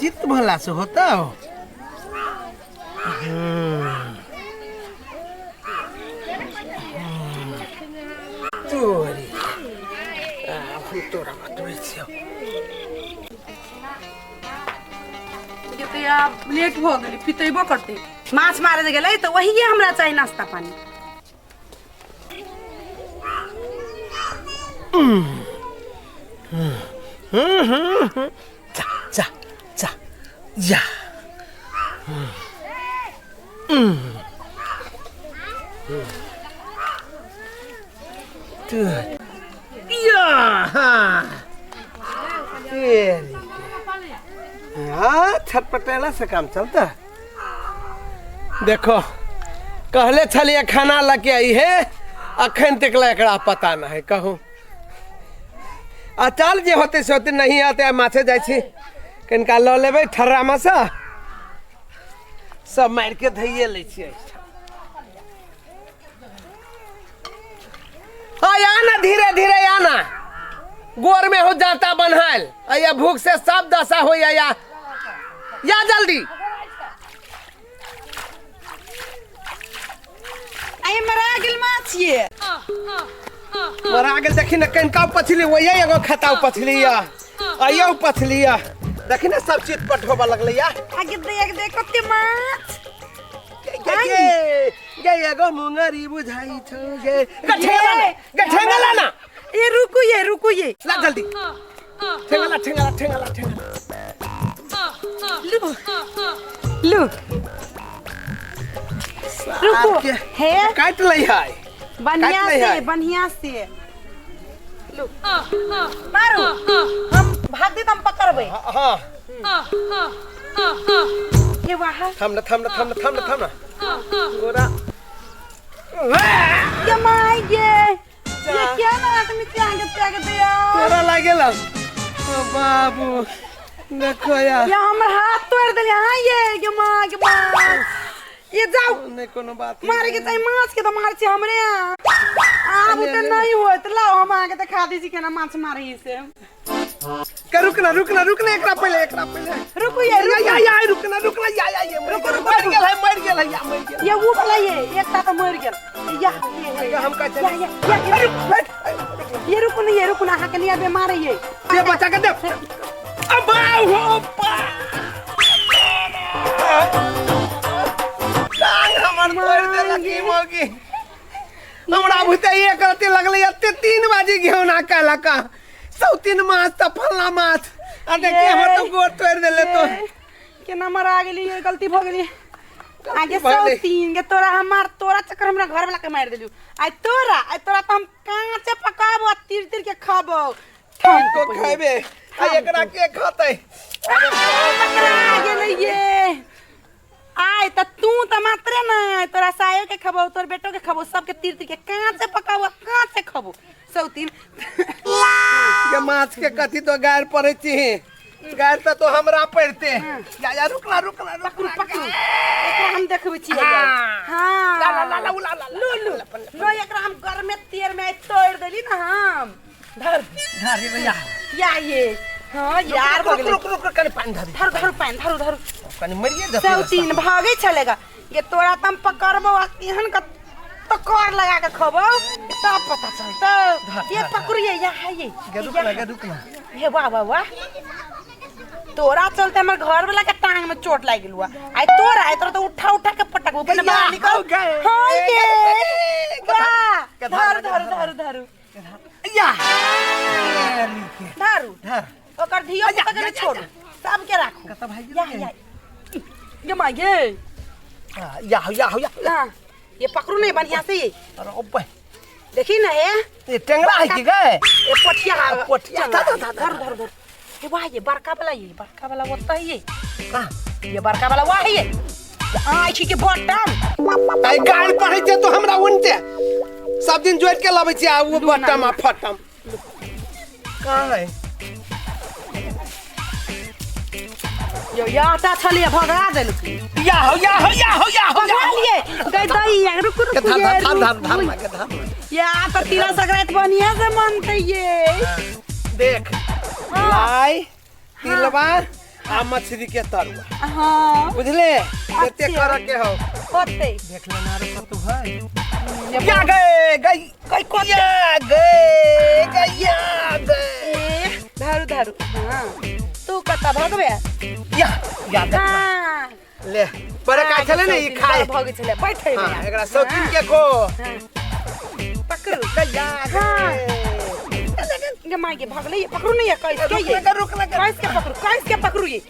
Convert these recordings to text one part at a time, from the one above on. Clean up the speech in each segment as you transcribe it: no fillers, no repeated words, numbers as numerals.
चित्त भला से होता हो। तोरा लेट हो गई पितेबो करते माछ मारे गए तो वही हमरा चाहिए नाश्ता पानी। जा जा जा छटपटेला से काम चलता। देखो कहले छलिए खाना लगे आई है अखन तक एकरा पता ना है कहूँ चल जे होते से होते नहीं आते माछे जाए कनिका ल लेबै ठर्रा में से सब मार के धैये ले आना धीरे धीरे आना गोर में हो जाता बनहल या भूख से सब दशा हो या जल्दी मरा गेल माछ ये मरा गेल देखी न कनिका पछली वही एगो खाता पछली आइयो पछली देखी न सब चीज पठोबा लगले आगे देख कते माछ गे एगो मुंगरी बुझाई छ गे गठेंगला ना ये रुको ये ला जल्दी ठेंगला लो रुको है काट लई है बढ़िया से लो मारो हम भाग दे हम पकड़बे। हां ये वाह थम ना गोरा ये माय ये क्या ना तुम त्याग दिया तोरा लागेला ओ बाबू देखो या हमर हाथ तोड़ देले। हां ये मां ये जाओ नहीं कोनो बात मारे के चाहिए माछ के तो मार छे हमरे अब तो नहीं होत लाओ हम आके तो खा दीजी केना माछ मारे से रुकना एकरा पहले रुको ये रुकना ये मर गेल ये वो वाला ये एक तो मर गेल या हम का ये रुको ना हां के लिए बीमार है ये बच्चा के दे अब हो हमर मार दे लगी मोगी हमरा भूते एक रात लगले एते 3 बजे घेउ ना काला का सौतीन माछ त फल्ला माछ आ देखिए हमर तो गोर तोड़ देले तो केना मरा गेली ये गलती भ गेली आगे सौतीन के तोरा चक्कर हमरा घर वाला के मार देलु आई तोरा तो हम कांचे पकाबो तीर के खाबो हम तो खाबे आ एकरा के खातै पकड़ा गेले ये आय त तू त मात्रे ना तोरा सायो के खबो तोर बेटो के खबो सबके तीर के कांचे पकाबो कांचे खबो सौतीन ये माछ के कथी तो गार पड़े छी गार तो हमरा पड़ते या रुकला पकड़ू एकरा हम देखबै छी हां ला लो एकरा हम घर में तेर में तोड़ देली ना हम धर भैया या ये हां यार रुक कने पानी धर पानी धर कने मरिए जते सौतीन भागे चलेगा ये तोरा तम पकड़बो एहन का तो कर लगा के खबो तब पता चलता ये पकड़िए या है ये रुकना हे वाह तोरा चलते हमर घर वाला के टांग में चोट लाग गेलुआ आई तोरा आई तोरा तो उठा उठा के पटक ऊपर बाहर निकल हां ये धर धर धर धर या धर ओकर धियो पुता के छोड़ सब के राखू कत भाई या ये मागे या ये पकड़ू नहीं बढ़िया से ये अरे ओबे देखी ना ये टेंगरा है की गए ये पटिया धर धर ये वाह ये बड़का वाला होता है ये ये बड़का वाला वाह ये आई छी के बटम आई गाड़ी पढ़े छे तो हमरा उनते सब दिन जोड़ के लाबै छी आ वो बटम आ फटम कहां है यो याता छलिए भगा देलु या लिए गई दई रुक धर या तो तिला संक्रांत बढ़िया से मनते ये देख लाई तिलवा आ मछली के तरुआ हां बुझले केते कर के हो होते देख लेना रे कतु है या गई धरु हां तू कता भगबे या ले पर का चले नहीं खाए भग चले बैठे हां एकरा शौकीन के को पकड़ू गया ये मागे भागले ये पकड़ू नहीं है कैसे ये रुक लगा कैसे पकड़ू ये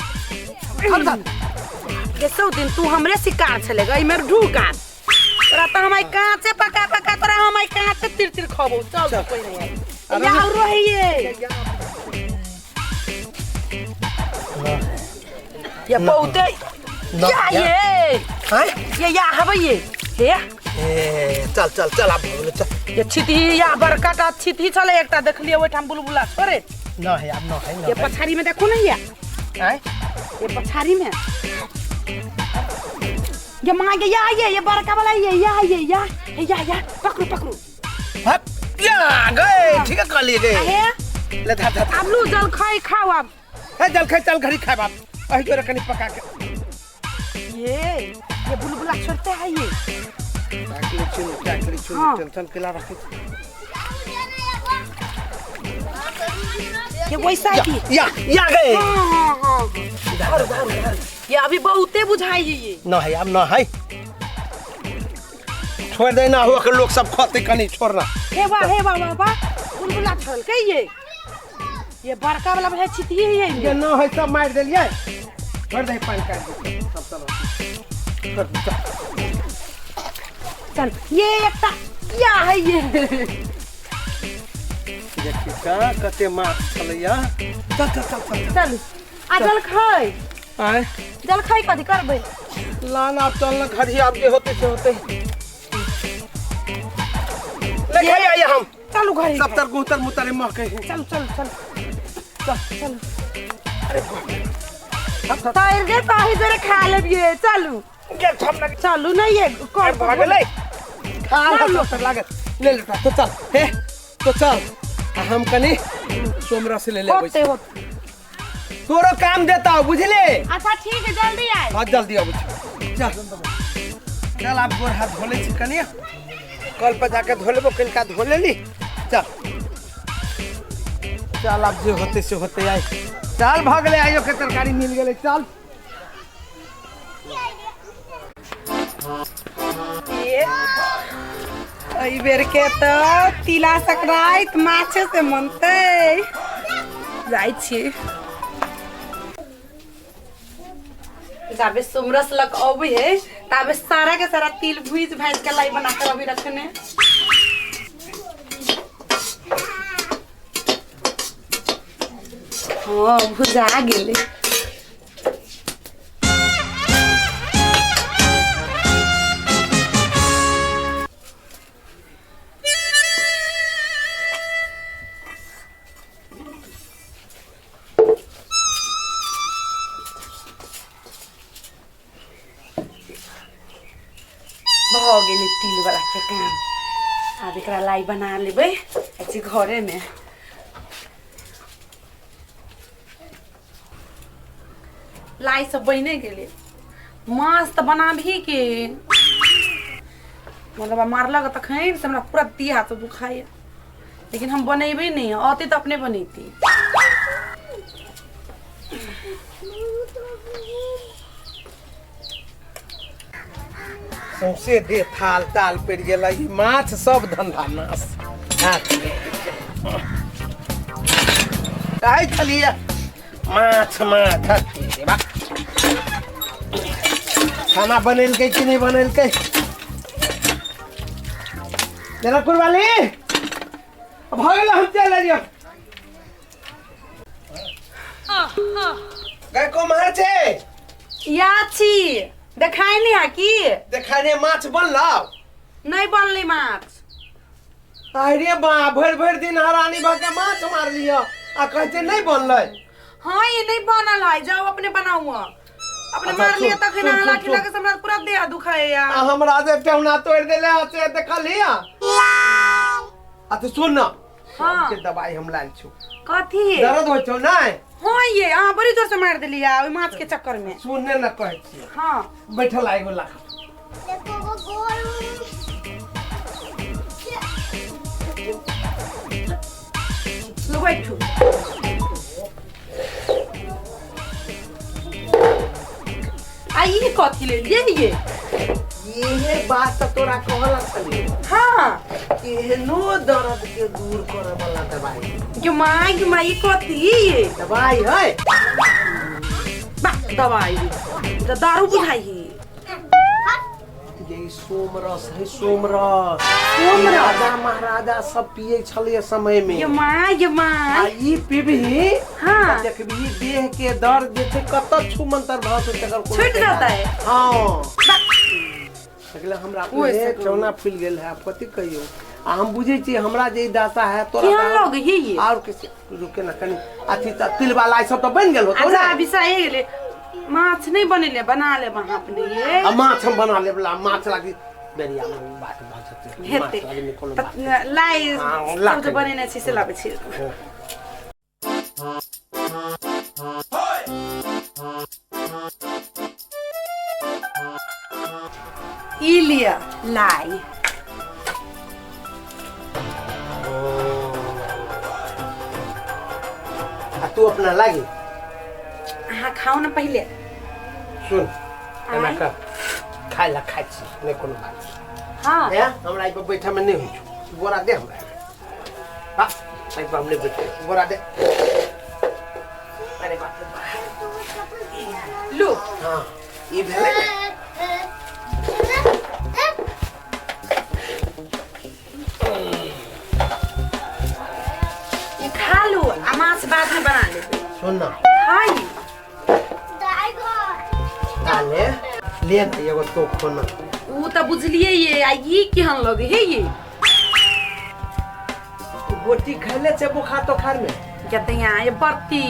ये सब दिन तू हमरे शिकार चलेगा ई मेर ढूका तोरा तो हमाई कांचे पका तोरा हमाई कांचे तिर खाबो चल कोई नहीं है या और रही ये ये बहुते या ये या हबे ये चल अब चल ये छिती या बड़का का छिती चले एकटा देख लियो ओठाम बुलबुला छोरे न है अब न है ये पछाड़ी में देखो नहीं है ये पछाड़ी में ये मांगे या ये बड़का वाला या पकड़ू हट या गए ठीक है कर लिए गए ले धर अब लू जल खाओ अब है जल खाई चल घरी खाए बाप अही तोरा कनी पका के ये बुलबुला छोड़ते हैं ये चाकली चुन टेंशन केला रखे ये वैसा ही या गए हां ये अभी बहुते बुझाई ये न है अब न है छोड़ देना हुआ के लोग सब खाते कनी छोड़ना हे वाह बाबा बुलबुला छोड़ के ये बड़का वाला है छिती है ये न है सब मार देलिए भर दे पानी काट दे सब चल ये एकटा या है ये देखि का कते मार चलैया चल आ जल खाई आए जल खाई कथि करबे लाना अब चलना घरी आप जे होते से होते ले खाई आइए हम चलू घरी सब तर गुतर मुतरे महके चल अरे तार दे ताही जरे खा लेबिए चलू के हम लगे चलू नहीं ये कर भागले खा लो तर लागे ले ले तो चल हे तो चल हम कनी सोमरा से ले ले होते तोरो काम देता हूं बुझले अच्छा ठीक है जल्दी आए हां जल्दी आओ चल आप गोर हाथ धोले छी कनी कल पे जाके धो लेबो किनका धो लेली चल आप जो होते से होते आए चल भागले आइयो के तरकारी मिल गेले चल ये आई बेर के तो तिला संक्रांत माछे से मनते जाई छी जाबे सोमरस लग अबे है ताबे सारा के सारा तिल भुज भाज के लाई बना कर अभी रखने हां भुजा गेले हो गेले तिल वाला के काम अब एकरा लाई बना लेबै ऐसे घरे में लाई सब बने गेले मस्त बनाभी के मतलब मारलक तखन से हमरा पूरा देह हाथ दुखाए लेकिन हम बनेबै नहीं आते तो अपने बनेती सौंसे दे थाल ताल पड़ गेल ई माछ सब धंधा नाश काहे छलिए माछ देबा खाना बनेलकै कि नहीं बनेलकै जनकपुर वाली भ गेल हम चल लियो गए को मार छे या छी देखाई नहीं है की देखाने माछ बनलौ नहीं बनली माछ अरे बा भर दिन हरानी भके माछ मार लियो आ कहते नहीं बनलै हाँ ये नहीं बनल है जाओ अपने बनाओ अपने अच्छा, मार लिया सुन, तक सुन, ना सुन, लाखी सुन। लगे हमरा पूरा देह दुखाए यार हमरा जे टेवना तोड़ देले से देखलिया आ तो सुन ना हाँ। के दवाई हम लाल छु कथी दर्द हो छौ नहीं हाँ ये हाँ बड़ी जोर से मार दिली यार ओई माछ के चक्कर में सुनने न कहै छी हाँ बैठल आइगो लाख लो बैठू आई ये कथी ले लिए ये बात तो तोरा कहला छली हाँ एहनो दर्द के दूर करे वाला दवाई ये माई कथी ये दवाई है बा दवाई तो दारू बुझाई ये सोमरस है सोमरस राजा महाराजा सब पिए छले समय में ये माँ आ ई पीबी हाँ। देखबी देह के दर्द जे छै कत छु मंतर भाव से तकर कोनो छूट जाता है हां अगला हमरा ओए पे से चौना फूल गेल है कथि कहियो आ हम बुझे छी हमरा जे दासा है तोरा क्या लोग ये और किसी रुके ना कनी अथी त तिल वाला सब तो बन गेल हो तो अच्छा ना अभी सही गेले माछ नहीं बनेले बना ले वहां अपने ये आ माछ हम बना लेबला माछ लागी बेरिया में बात भजते हेते माछ लागी निकल त लाई हाँ, ला सब जो बनेने छी से लाबे छी ई लिया लाई आ तू अपना लागी हाँ खाओ ना पहले सुन एना कर खाइ ला खाइ छी नहीं कोनो बात हाँ है हमरा ई पे बैठा में नहीं होइ छु बोरा दे हमरा हां आई पे हमने बैठे बोरा दे अरे बाप रे लो हां ई भेले ये खा लो आ माछ बाद में बना ले सुन ना खाई डाले ले ना एगो तो खोना वो तो बुझलिए ये आ ये केहन लगे हे ये गोटी खैले छे बुखार तो खार में कहते यहाँ ये बर्ती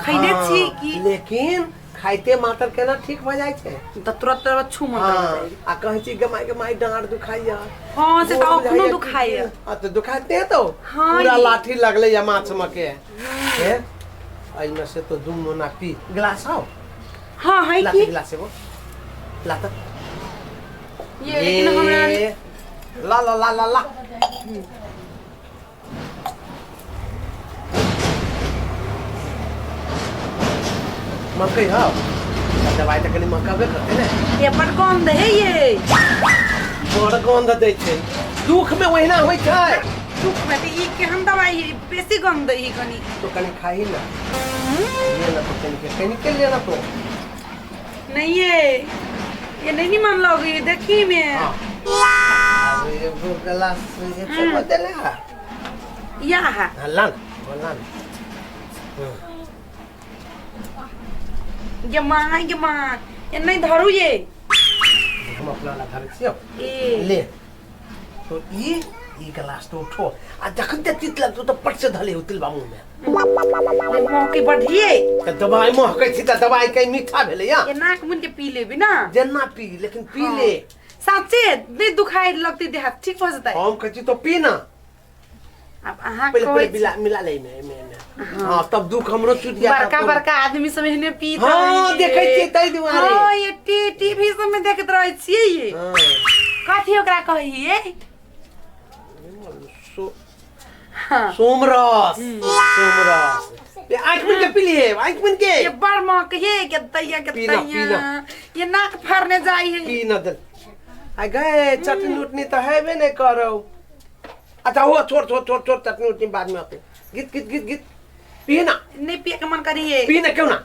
खैले हाँ, छी कि लेकिन खाइते मातर केना ठीक भ जाय छे तो तुरंत छू मन हां आ कहै छी गमाई डांड दुखाइया हाँ से तो अपनो दुखाई है हां तो दुखाते तो हाँ, पूरा ये। लाठी लगले या माछ मके है आई में से तो दुम मोना पी गिलास आओ हाँ है ला कि गिलास वो ला तो ये लेकिन हमरा ला ला ला ला ला मकई हो दवाई तो कनी मकाबे करते ना ये पर कौन दे है ये बड़ गंध दै छै दुख में वहिना होइ छै दुख में तो ये केहन दवाई है बेसी गंध है कनी तो कनी खाही ना ये ना तो कनी के लेना तो नहीं ये नहीं मन लगे देखी में हां अरे वो गिलास ये तो बदला या है लन ये मां ये नहीं धरू ये हम अपना ला घर से ए ले तो ये गिलास तो उठो आ जखन ते चित लगतो तो पट से धले होतिल बा मुंह में ले मौके बढ़िए त दवाई महकै छी त दवाई कई मीठा भेले या ये नाक मुन के पी ले भी ना जेना पी लेकिन पी ले सच्चे नहीं दुखाई लगती देह ठीक हो जाता है हम कहै छी तो पी ना अब अहाँ पहले मिला ले में हां तब दुख हमरो छूट गया बड़का आदमी सब इन्हें पीता हां देखै छी तै दुआरे हां ये टीवी सब में देखत रहै छियै ये कथी ओकरा कहिए हां सोमरस आंख में के पी लिए आंख में के ये बड़ मौक ये के दैया पीना, पीना। ये नाक फरने जाई है पी न दे आ गए चटनी उटनी तो है भी नहीं करो अच्छा हो छोड़ छोड़ छोड़ छोड़ चटनी उटनी बाद में आते गीत गीत गीत गीत पीना नहीं पिए का मन करिए पीना क्यों ना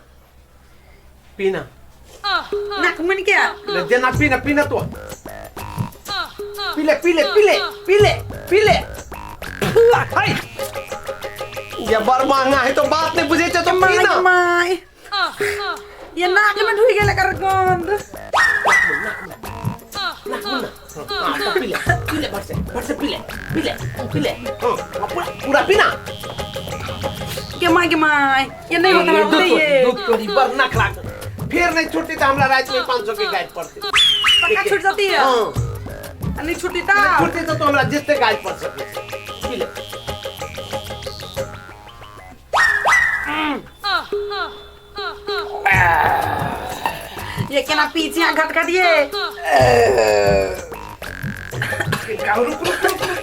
पीना नाक मन क्या देना पीना पीना तो पीले पीले पीले पीले पीले हाय ये बार मांगा है तो बात नहीं बुझे तो पीना माय ये नाक में ढुई गेले कर गंध पीले पीले भर से पीले पीले पीले पूरा पूरा पीना के माय ये नहीं होता है ये दूध थोड़ी बार ना खा फिर नहीं छूटी तो हमरा रात में 500 की गाइड पड़ती पक्का छूट जाती है नहीं छूटी ता छूटी तो हमरा जितने गाइड पड़ सके पीले ये क्या ना पीछे घट घट ये रुक रुक रुक